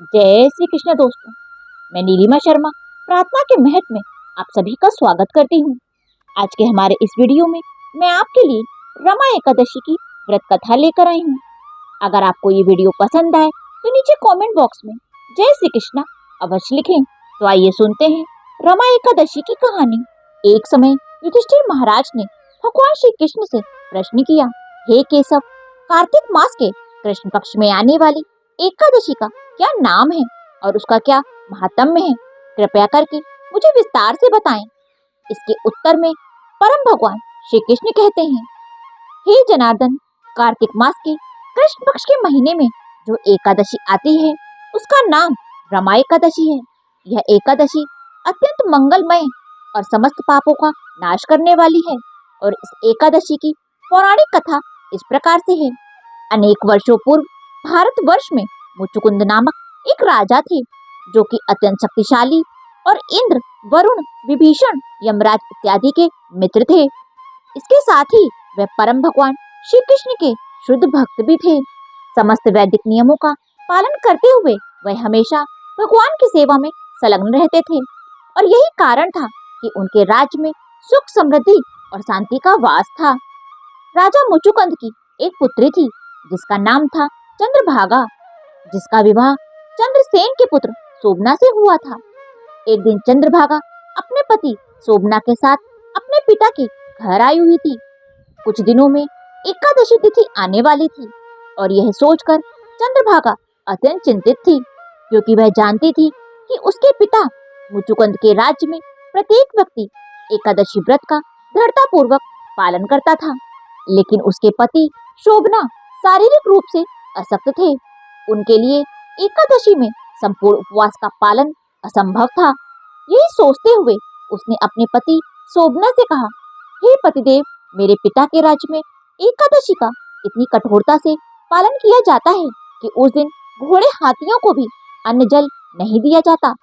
जय श्री कृष्ण दोस्तों। मैं नीलिमा शर्मा प्रार्थना के महत्व में आप सभी का स्वागत करती हूँ। आज के हमारे इस वीडियो में मैं आपके लिए रमा एकादशी की व्रत कथा लेकर आई हूँ। अगर आपको ये वीडियो पसंद आए तो नीचे कमेंट बॉक्स में जय श्री कृष्ण अवश्य लिखें। तो आइए सुनते हैं रमा एकादशी की कहानी। एक समय युधिष्ठिर महाराज ने भगवान श्री कृष्ण से प्रश्न किया, हे केशव, कार्तिक मास के कृष्ण पक्ष में आने वाली एकादशी का क्या नाम है और उसका क्या महात्म्य है? कृपया करके मुझे विस्तार से बताएं। इसके उत्तर में परम भगवान श्री कृष्ण कहते हैं, हे जनार्दन, कार्तिक मास के कृष्ण पक्ष के महीने में जो एकादशी आती है उसका नाम रमा एकादशी है। यह एकादशी अत्यंत मंगलमय और समस्त पापों का नाश करने वाली है। और इस एकादशी की पौराणिक कथा इस प्रकार से है। अनेक वर्षों पूर्व भारतवर्ष में मुचुकुंद नामक एक राजा थे जो कि अत्यंत शक्तिशाली और इंद्र, वरुण, विभीषण, यमराज इत्यादि के मित्र थे। इसके साथ ही वह परम भगवान श्री कृष्ण के शुद्ध भक्त भी थे। समस्त वैदिक नियमों का पालन करते हुए वह हमेशा भगवान की सेवा में संलग्न रहते थे और यही कारण था कि उनके राज्य में सुख, समृद्धि और शांति का वास था। राजा मुचुकुंद की एक पुत्री थी जिसका नाम था चंद्रभागा, जिसका विवाह चंद्रसेन के पुत्र शोभना से हुआ था। एक दिन चंद्रभागा अपने पति शोभना के साथ अपने पिता के घर आई हुई थी। कुछ दिनों में एकादशी तिथि आने वाली थी और यह सोचकर चंद्रभागा अत्यंत चिंतित थी, क्योंकि वह जानती थी कि उसके पिता मुचुकुंद के राज्य में प्रत्येक व्यक्ति एकादशी व्रत का दृढ़ता पूर्वक पालन करता था, लेकिन उसके पति शोभना शारीरिक रूप से अशक्त थे। उनके लिए एकादशी में संपूर्ण उपवास का पालन असंभव था। यही सोचते हुए उसने अपने पति शोभना से कहा, हे पतिदेव, मेरे पिता के राज्य में एकादशी का इतनी कठोरता से पालन किया जाता है कि उस दिन घोड़े हाथियों को भी अन्न जल नहीं दिया जाता।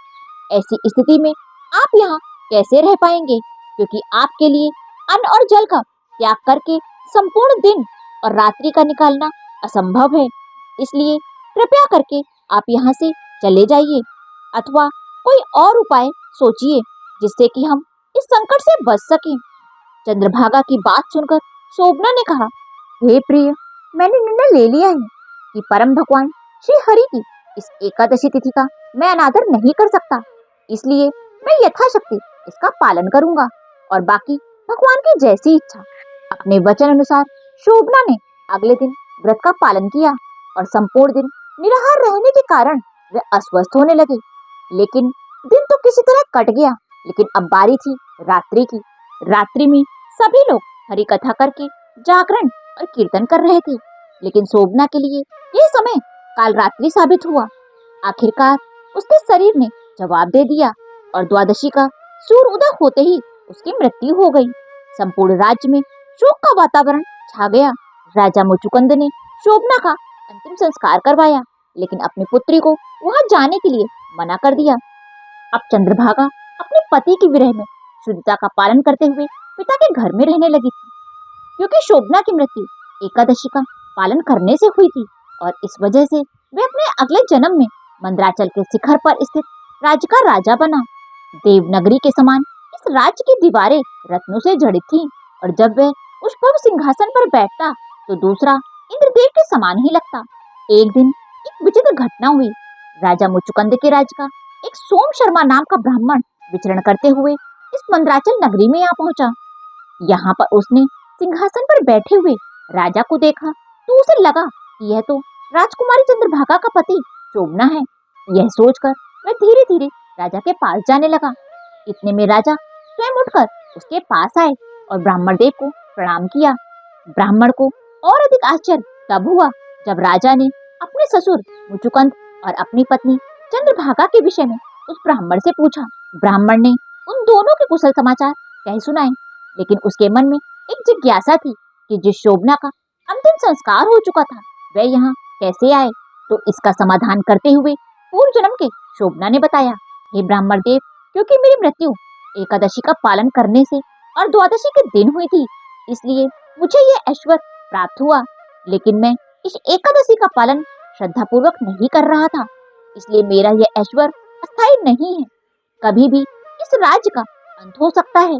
ऐसी स्थिति में आप यहाँ कैसे रह पाएंगे, क्योंकि आपके लिए अन्न और जल का त्याग करके संपूर्ण दिन और रात्रि का निकालना असंभव है। इसलिए कृपया करके आप यहाँ से चले जाइए अथवा कोई और उपाय सोचिए जिससे कि हम इस संकट से बच सकें। चंद्रभागा की बात सुनकर शोभना ने कहा, हे प्रिय, मैंने निर्णय ले लिया है कि परम भगवान श्री हरि की इस एकादशी तिथि का मैं अनादर नहीं कर सकता। इसलिए मैं यथाशक्ति इसका पालन करूंगा और बाकी भगवान की जैसी इच्छा। अपने वचन अनुसार शोभना ने अगले दिन व्रत का पालन किया और संपूर्ण दिन निराहार रहने के कारण वे अस्वस्थ होने लगे। लेकिन दिन तो किसी तरह कट गया, लेकिन अब बारी थी रात्रि की। रात्रि में सभी लोग हरि कथा करके जागरण और कीर्तन कर रहे थे, लेकिन शोभना के लिए यह समय काल रात्रि साबित हुआ। आखिरकार उसके शरीर ने जवाब दे दिया और द्वादशी का सूर्य उदय होते ही उसकी मृत्यु हो गई। संपूर्ण राज्य में शोक का वातावरण छा गया। राजा मुचुकुंद ने शोभना का अंतिम संस्कार करवाया, लेकिन अपनी पुत्री को वहां जाने के लिए मना कर दिया। अब चंद्रभागा अपने पति की विरह में शुद्धता का पालन करते हुए पिता के घर में रहने लगी थी, क्योंकि शोभना की मृत्यु एकादशी का पालन करने से हुई थी और इस वजह से वे अपने अगले जन्म में मंदराचल के शिखर पर स्थित राज्य का राजा बना। देवनगरी के समान इस राज्य की दीवारें रत्नों से जड़ित थीं और जब वह उस भव्य सिंहासन पर बैठता तो दूसरा इंद्रदेव के समान ही लगता। एक दिन एक विचित्र घटना हुई। राजा मुचुकुंद के राज्य का एक सोम शर्मा नाम का ब्राह्मण विचरण करते हुए इस मंदराचल नगरी में आ पहुंचा। यहाँ पर उसने सिंहासन पर बैठे हुए राजा को देखा तो उसे लगा कि यह तो राजकुमारी चंद्रभागा का पति शोभना है। यह सोचकर वह धीरे धीरे राजा के पास जाने लगा। इतने में राजा स्वयं उठकर उसके पास आए और ब्राह्मण देव को प्रणाम किया। ब्राह्मण को और अधिक आश्चर्य तब हुआ जब राजा ने अपने ससुर मुचुकुंद और अपनी पत्नी चंद्रभागा के विषय में उस ब्राह्मण से पूछा। ब्राह्मण ने उन दोनों के कुशल समाचार कह सुनाए, लेकिन उसके मन में एक जिज्ञासा थी कि जिस शोभना का अंतिम संस्कार हो चुका था वह यहाँ कैसे आए। तो इसका समाधान करते हुए पूर्व जन्म के शोभना ने बताया, हे ब्राह्मण देव, क्योंकि मेरी मृत्यु एकादशी का पालन करने से और द्वादशी के दिन हुई थी, इसलिए मुझे यह ऐश्वर्य प्राप्त हुआ, लेकिन मैं इस एकादशी का पालन श्रद्धापूर्वक नहीं कर रहा था। इसलिए मेरा यह ऐश्वर्य अस्थायी नहीं है। कभी भी इस राज्य का अंत हो सकता है।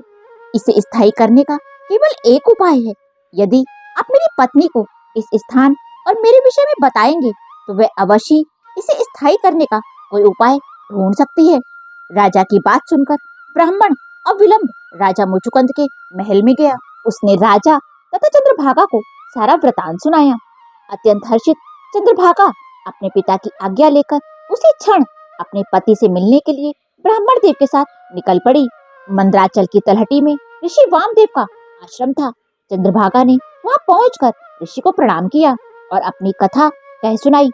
इसे स्थायी करने का केवल एक उपाय है। यदि आप मेरी पत्नी को इस स्थान और मेरे विषय में बताएंगे तो वह अवश्य इसे स्थायी करने का कोई उपाय ढूंढ सकती है। राजा की बात सुनकर ब्राह्मण अविलंब राजा मुचुकुंद के महल में गया। उसने राजा तथा चंद्रभागा को सारा वृतांत सुनाया। अत्यंत हर्षित चंद्रभागा अपने पिता की आज्ञा लेकर उसी क्षण अपने पति से मिलने के लिए ब्राह्मण देव के साथ निकल पड़ी। मंदराचल की तलहटी में ऋषि वामदेव का आश्रम था। चंद्रभागा ने वहां पहुंचकर ऋषि को प्रणाम किया और अपनी कथा कह सुनाई।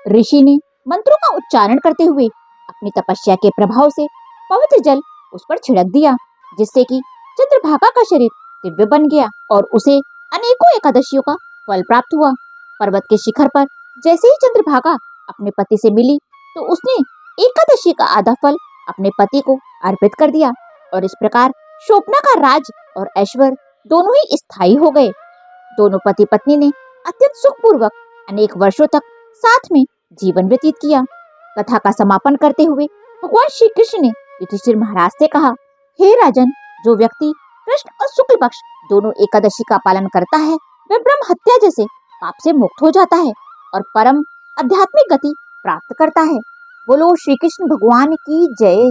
ऋषि ने मंत्रों का उच्चारण करते हुए अपनी तपस्या के प्रभाव से पवित्र जल उस पर छिड़क दिया, जिससे कि चंद्रभागा का शरीर दिव्य बन गया और उसे अनेकों एकादशियों का फल प्राप्त हुआ। पर्वत के शिखर पर जैसे ही चंद्रभागा अपने पति से मिली तो उसने एकादशी का आधा फल अपने पति को अर्पित कर दिया और इस प्रकार शोभना का राज और ऐश्वर्य दोनों ही स्थायी हो गए। दोनों पति पत्नी ने अत्यंत सुखपूर्वक अनेक वर्षों तक साथ में जीवन व्यतीत किया। कथा का समापन करते हुए भगवान श्री कृष्ण ने युधिष्ठिर महाराज से कहा, हे राजन, जो व्यक्ति कृष्ण और शुक्ल पक्ष दोनों एकादशी का पालन करता है वह ब्रह्म हत्या जैसे पाप से मुक्त हो जाता है और परम आध्यात्मिक गति प्राप्त करता है। बोलो श्री कृष्ण भगवान की जय।